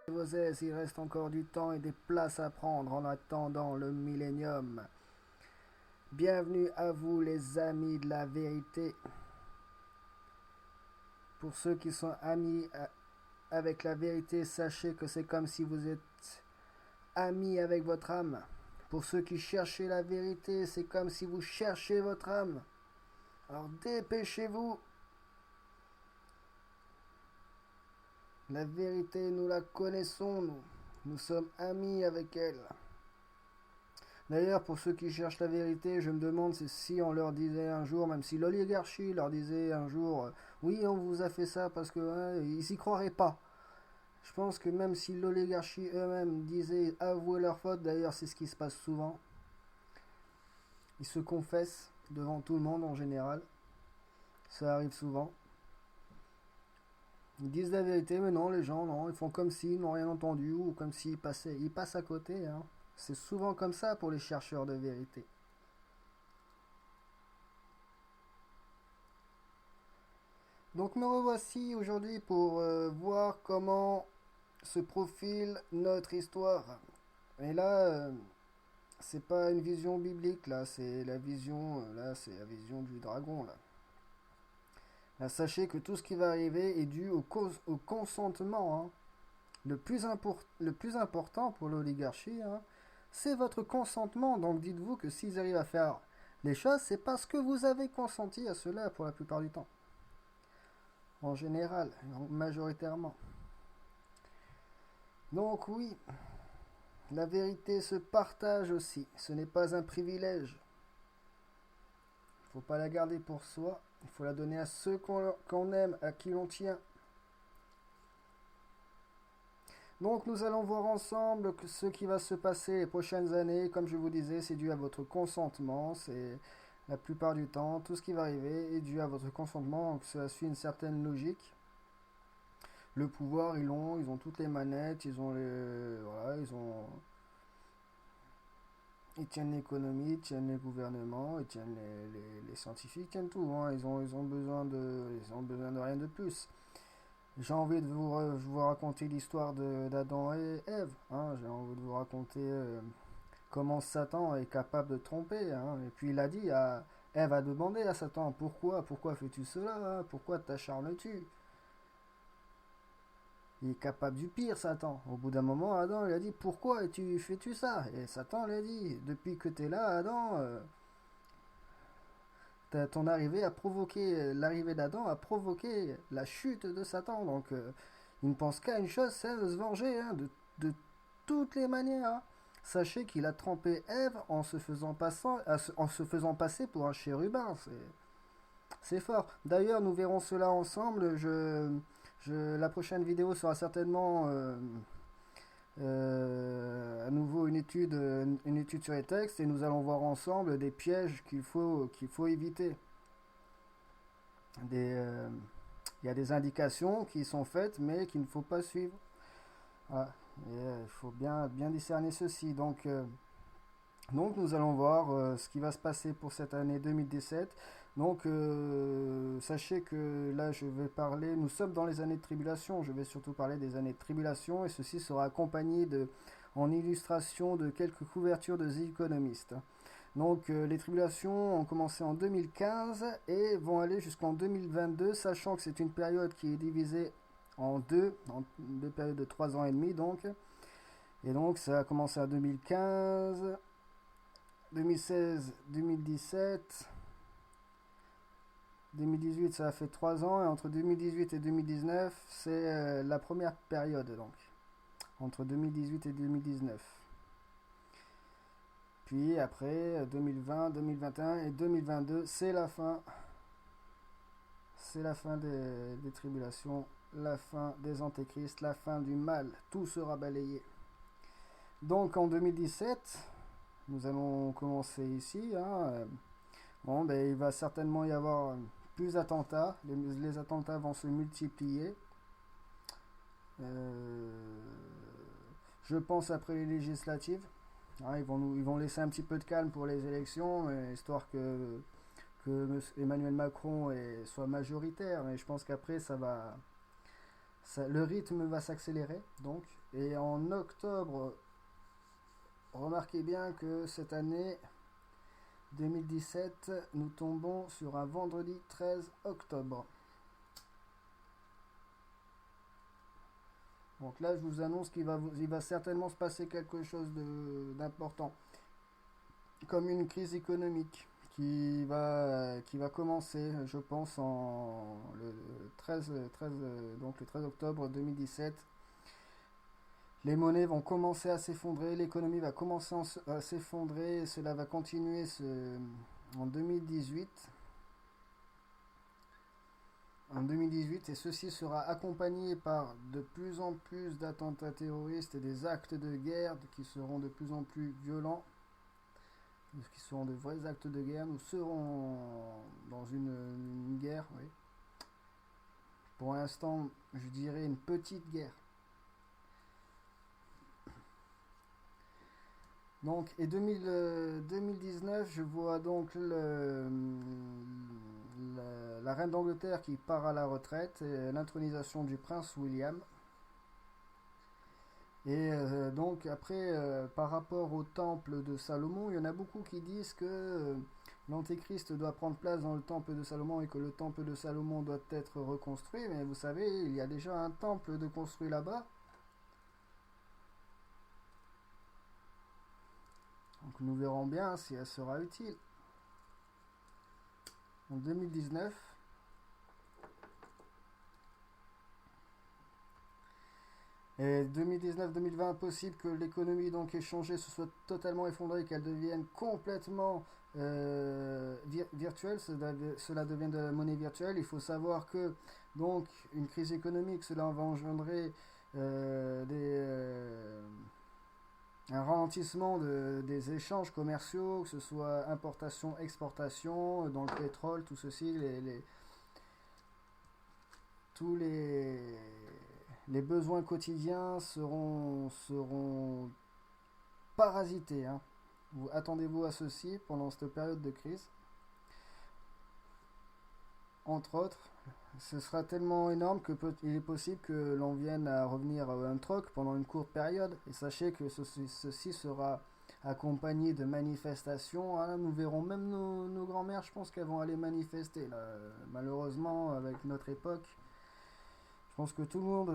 Vos aises, il reste encore du temps et des places à prendre en attendant le millénium. Bienvenue à vous les amis de la vérité. Pour ceux qui sont amis avec la vérité, sachez que c'est comme si vous êtes amis avec votre âme. Pour ceux qui cherchez la vérité, c'est comme si vous cherchez votre âme. Alors dépêchez-vous. La vérité, nous la connaissons, nous. Nous sommes amis avec elle. D'ailleurs, pour ceux qui cherchent la vérité, je me demande si on leur disait un jour, même si l'oligarchie leur disait un jour, oui, on vous a fait ça parce que ils s'y croiraient pas. Je pense que même si l'oligarchie eux-mêmes disaient avouer leur faute, d'ailleurs c'est ce qui se passe souvent, ils se confessent devant tout le monde en général. Ça arrive souvent. Ils disent la vérité, mais non, les gens, non, ils font comme s'ils n'ont rien entendu ou comme s'ils passaient. Ils passent à côté, hein. C'est souvent comme ça pour les chercheurs de vérité. Donc me revoici aujourd'hui pour voir comment se profile notre histoire. Et là, c'est pas une vision biblique, là, c'est la vision, là, c'est la vision du dragon, là. Là, sachez que tout ce qui va arriver est dû au consentement, hein. Le plus important pour l'oligarchie, hein, c'est votre consentement. Donc dites-vous que s'ils arrivent à faire les choses, c'est parce que vous avez consenti à cela pour la plupart du temps. En général, majoritairement. Donc oui, la vérité se partage aussi. Ce n'est pas un privilège. Il ne faut pas la garder pour soi. Il faut la donner à ceux qu'on aime, à qui l'on tient. Donc nous allons voir ensemble ce qui va se passer les prochaines années. Comme je vous disais, c'est dû à votre consentement. C'est la plupart du temps, tout ce qui va arriver est dû à votre consentement. Donc ça suit une certaine logique. Le pouvoir, ils ont toutes les manettes, voilà, ils tiennent l'économie, ils tiennent les gouvernements, ils tiennent les scientifiques, ils tiennent tout, hein. Ils ont besoin de rien de plus. J'ai envie de vous raconter l'histoire d'Adam et Ève, hein. J'ai envie de vous raconter comment Satan est capable de tromper, hein. Et puis il a dit à Ève a demandé à Satan pourquoi fais-tu cela, hein? Pourquoi t'acharnes-tu? Il est capable du pire, Satan. Au bout d'un moment, Adam il a dit pourquoi fais-tu ça? Et Satan lui a dit depuis que tu es là, Adam, ton arrivée a provoqué l'arrivée d'Adam a provoqué la chute de Satan. Donc il ne pense qu'à une chose, c'est de se venger, hein, de toutes les manières, hein. Sachez qu'il a trompé Ève en se faisant passer pour un chérubin. C'est fort. D'ailleurs, nous verrons cela ensemble. La prochaine vidéo sera certainement à nouveau une étude sur les textes et nous allons voir ensemble des pièges qu'il faut éviter. Il y a des indications qui sont faites mais qu'il ne faut pas suivre. Voilà. Il faut bien discerner ceci. Donc nous allons voir ce qui va se passer pour cette année 2017. Donc sachez que là je vais parler, nous sommes dans les années de tribulation, je vais surtout parler des années de tribulation et ceci sera accompagné en illustration de quelques couvertures de The Economist. Donc les tribulations ont commencé en 2015 et vont aller jusqu'en 2022, sachant que c'est une période qui est divisée en deux périodes de 3 ans et demi donc. Et donc ça a commencé en 2015, 2016, 2017, 2018 ça a fait 3 ans et entre 2018 et 2019 c'est la première période donc entre 2018 et 2019. Puis après 2020, 2021 et 2022 c'est la fin des tribulations, la fin des antéchrists, la fin du mal, tout sera balayé. Donc en 2017 nous allons commencer ici, hein. Bon, ben, il va certainement y avoir plus d'attentats. Les attentats vont se multiplier. Euh, je pense après les législatives. Hein, ils vont laisser un petit peu de calme pour les élections, histoire que Emmanuel Macron soit majoritaire. Mais je pense qu'après, le rythme va s'accélérer, donc. Et en octobre, remarquez bien que cette année 2017, nous tombons sur un vendredi 13 octobre. Donc là, je vous annonce il va certainement se passer quelque chose d'important, comme une crise économique qui va commencer, je pense, le 13, donc le 13 octobre 2017. Les monnaies vont commencer à s'effondrer, l'économie va commencer à s'effondrer, et cela va continuer en 2018. En 2018, et ceci sera accompagné par de plus en plus d'attentats terroristes et des actes de guerre qui seront de plus en plus violents, qui seront de vrais actes de guerre. Nous serons dans une guerre, oui. Pour l'instant, je dirais une petite guerre. Donc, et 2019, je vois donc la reine d'Angleterre qui part à la retraite, et l'intronisation du prince William. Et donc après, par rapport au temple de Salomon, il y en a beaucoup qui disent que l'Antéchrist doit prendre place dans le temple de Salomon et que le temple de Salomon doit être reconstruit. Mais vous savez, il y a déjà un temple de construit là-bas. Donc nous verrons bien si elle sera utile. En 2019, et 2019-2020, possible que l'économie donc échangée se soit totalement effondrée, qu'elle devienne complètement virtuelle, cela devient de la monnaie virtuelle. Il faut savoir que donc une crise économique, cela va engendrer un ralentissement des échanges commerciaux, que ce soit importation, exportation, dans le pétrole, tout ceci, tous les besoins quotidiens seront parasités, hein. Attendez-vous à ceci pendant cette période de crise. Entre autres, ce sera tellement énorme il est possible que l'on vienne à revenir à un troc pendant une courte période. Et sachez que ceci sera accompagné de manifestations, hein. Nous verrons même nos grands-mères, je pense qu'elles vont aller manifester, là. Malheureusement, avec notre époque, je pense que tout le monde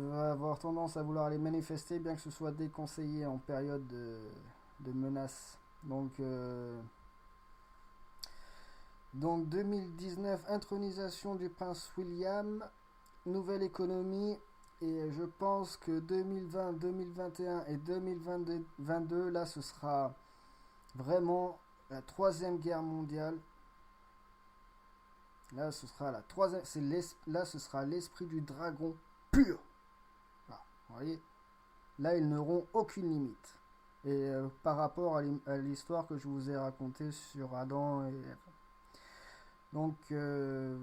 va avoir tendance à vouloir aller manifester, bien que ce soit déconseillé en période de menace. Donc 2019, intronisation du prince William, nouvelle économie, et je pense que 2020, 2021 et 2022, là ce sera vraiment la troisième guerre mondiale. Là ce sera la troisième, là ce sera l'esprit du dragon pur. Là, vous voyez, là ils n'auront aucune limite. Et par rapport à l'histoire que je vous ai racontée sur Adam et Ève. Donc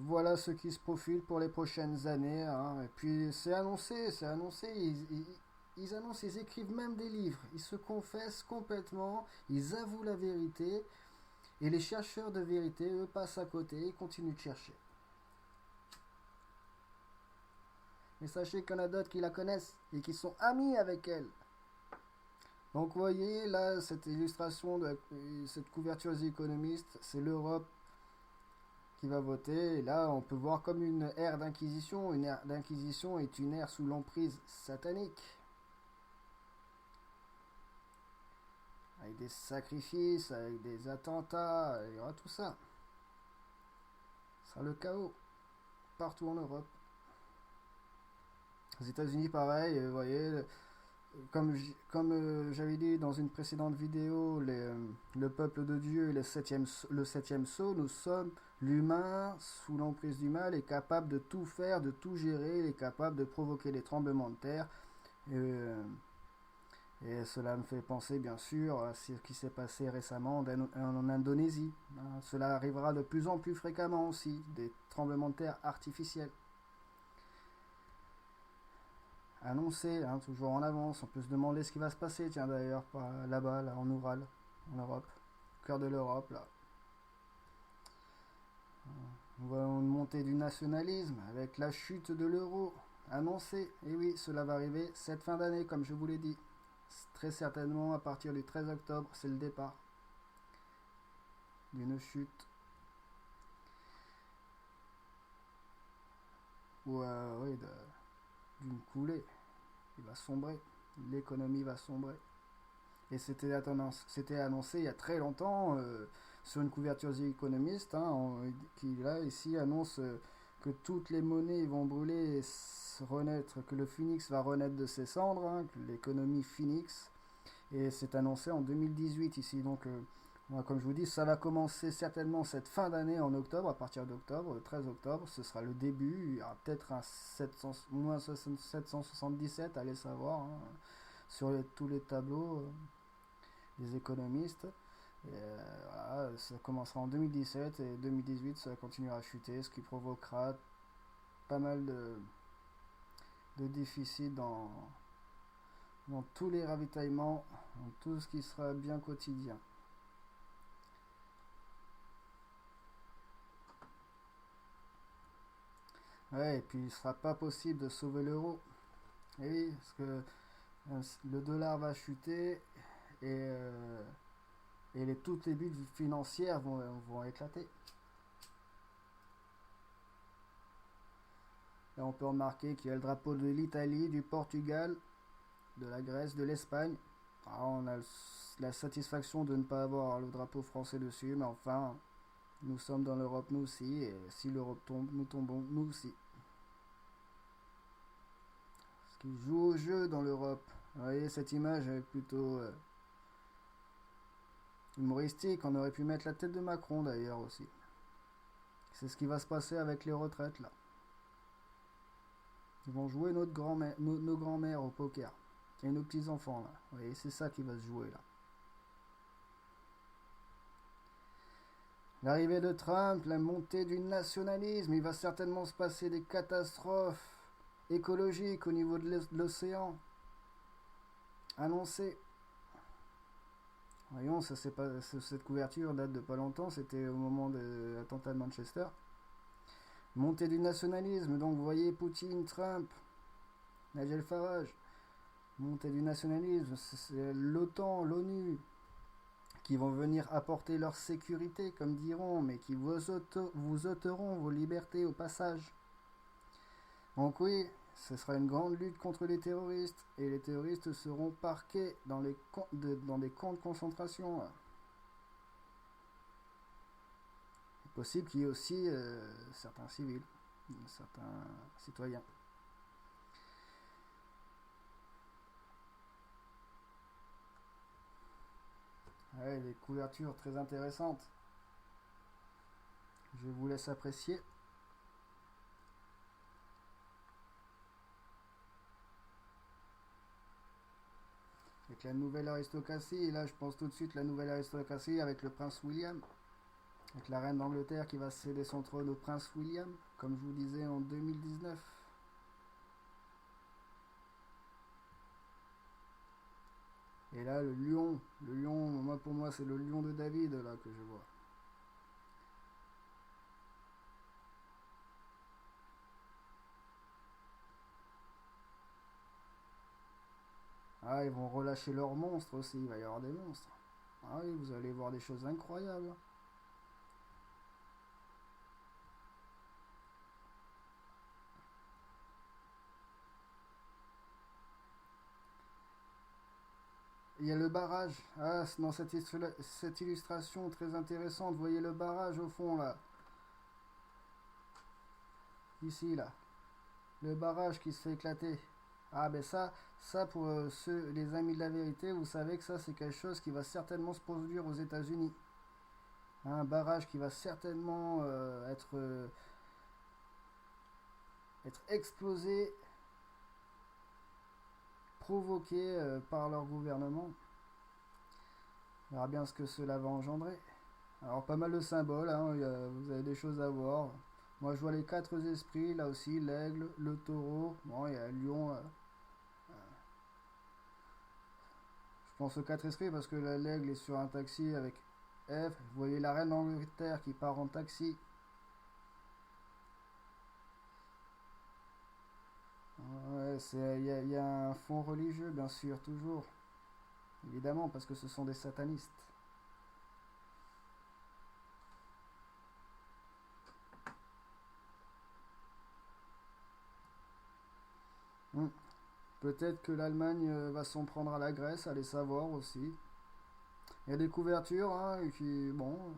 voilà ce qui se profile pour les prochaines années, hein. Et puis c'est annoncé, ils annoncent, ils écrivent même des livres, ils se confessent complètement, ils avouent la vérité, et les chercheurs de vérité, eux, passent à côté et continuent de chercher. Mais sachez qu'il y en a d'autres qui la connaissent et qui sont amis avec elle. Donc vous voyez là, cette illustration de cette couverture des économistes, c'est l'Europe qui va voter. Et là, on peut voir comme une ère d'inquisition. Une ère d'inquisition est une ère sous l'emprise satanique. Avec des sacrifices, avec des attentats, il y aura tout ça. Ce sera le chaos partout en Europe. Aux États-Unis, pareil, vous voyez, comme j'avais dit dans une précédente vidéo, le peuple de Dieu, le septième sceau, nous sommes l'humain sous l'emprise du mal, est capable de tout faire, de tout gérer, est capable de provoquer des tremblements de terre. Et cela me fait penser bien sûr à ce qui s'est passé récemment en Indonésie. Cela arrivera de plus en plus fréquemment aussi, des tremblements de terre artificiels. Annoncé, hein, toujours en avance. On peut se demander ce qui va se passer, tiens d'ailleurs, là-bas, là, en Oural, en Europe, au cœur de l'Europe, là. On voit une montée du nationalisme avec la chute de l'euro. annoncé. Et oui, cela va arriver cette fin d'année, comme je vous l'ai dit. Très certainement, à partir du 13 octobre, c'est le départ d'une chute ou oui, d'une coulée. Il va sombrer. L'économie va sombrer. Et c'était la tendance. C'était annoncé il y a très longtemps sur une couverture The Economist, hein, qui là ici annonce que toutes les monnaies vont brûler et renaître, que le phénix va renaître de ses cendres, hein, que l'économie phoenix. Et c'est annoncé en 2018 ici. Donc, comme je vous dis, ça va commencer certainement cette fin d'année en octobre, à partir d'octobre, le 13 octobre. Ce sera le début. Il y aura peut-être un 700, moins 777, allez savoir, hein, sur tous les tableaux des économistes. Et, voilà, ça commencera en 2017 et 2018, ça continuera à chuter, ce qui provoquera pas mal de déficits dans tous les ravitaillements, dans tout ce qui sera bien quotidien. Ouais, et puis il ne sera pas possible de sauver l'euro. Et oui, parce que le dollar va chuter et, toutes les bulles financières vont éclater. Et on peut remarquer qu'il y a le drapeau de l'Italie, du Portugal, de la Grèce, de l'Espagne. Alors on a la satisfaction de ne pas avoir le drapeau français dessus, mais enfin, nous sommes dans l'Europe nous aussi, et si l'Europe tombe, nous tombons nous aussi. Parce qu'ils jouent au jeu dans l'Europe. Vous voyez, cette image est plutôt humoristique. On aurait pu mettre la tête de Macron d'ailleurs aussi. C'est ce qui va se passer avec les retraites là. Ils vont jouer nos grands-mères au poker. Et nos petits-enfants là. Vous voyez, c'est ça qui va se jouer là. L'arrivée de Trump, la montée du nationalisme, il va certainement se passer des catastrophes écologiques au niveau de l'océan. Annoncées. Voyons, cette couverture date de pas longtemps, c'était au moment de l'attentat de Manchester. Montée du nationalisme, donc vous voyez Poutine, Trump, Nigel Farage. Montée du nationalisme, c'est l'OTAN, l'ONU, qui vont venir apporter leur sécurité, comme diront, mais qui vous ôteront vos libertés au passage. Donc oui, ce sera une grande lutte contre les terroristes, et les terroristes seront parqués dans des camps de concentration. Il est possible qu'il y ait aussi certains civils, certains citoyens. Ouais, des couvertures très intéressantes. Je vous laisse apprécier. Avec la nouvelle aristocratie, et là je pense tout de suite la nouvelle aristocratie avec le prince William, avec la reine d'Angleterre qui va céder son trône au prince William, comme je vous disais en 2019. Et là le lion, moi pour moi c'est le lion de David là que je vois. Ah, ils vont relâcher leurs monstres aussi, il va y avoir des monstres. Ah oui, vous allez voir des choses incroyables. Il y a le barrage. Ah, dans cette illustration très intéressante, vous voyez le barrage au fond là. Ici là. Le barrage qui se fait éclater. Ah ben ça pour les amis de la vérité, vous savez que ça c'est quelque chose qui va certainement se produire aux États-Unis. Un barrage qui va certainement être explosé, provoqué par leur gouvernement. On verra bien ce que cela va engendrer. Alors pas mal de symboles, hein, vous avez des choses à voir. Moi je vois les quatre esprits, là aussi, l'aigle, le taureau, bon il y a le lion. Je pense aux quatre esprits parce que l'aigle est sur un taxi avec F. Vous voyez la reine d'Angleterre qui part en taxi. il y a un fond religieux, bien sûr, toujours. Évidemment, parce que ce sont des satanistes. Hmm. Peut-être que l'Allemagne va s'en prendre à la Grèce, allez savoir aussi. Il y a des couvertures hein, bon,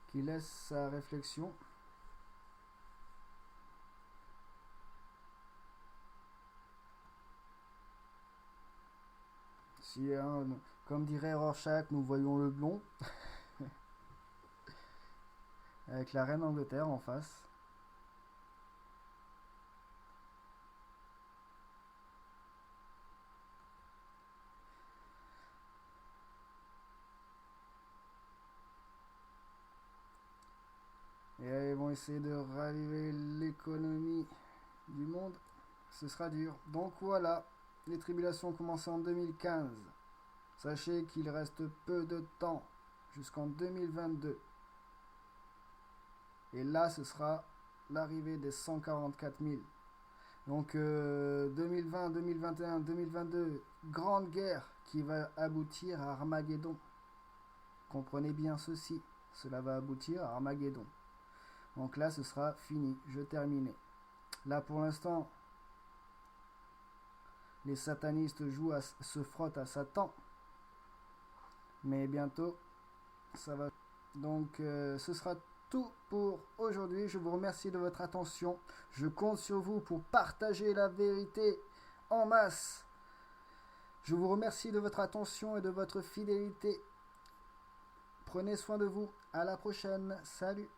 qui laissent sa réflexion. Si, hein, comme dirait Rorschach, nous voyons le blond, avec la reine d'Angleterre en face. Et ils vont essayer de raviver l'économie du monde. Ce sera dur. Donc voilà, les tribulations ont commencé en 2015. Sachez qu'il reste peu de temps jusqu'en 2022. Et là, ce sera l'arrivée des 144 000. Donc 2020, 2021, 2022, grande guerre qui va aboutir à Armageddon. Comprenez bien ceci, cela va aboutir à Armageddon. Donc là, ce sera fini, je terminais. Là, pour l'instant, les satanistes se frottent à Satan. Mais bientôt, ça va. Donc, ce sera tout pour aujourd'hui. Je vous remercie de votre attention. Je compte sur vous pour partager la vérité en masse. Je vous remercie de votre attention et de votre fidélité. Prenez soin de vous. À la prochaine. Salut.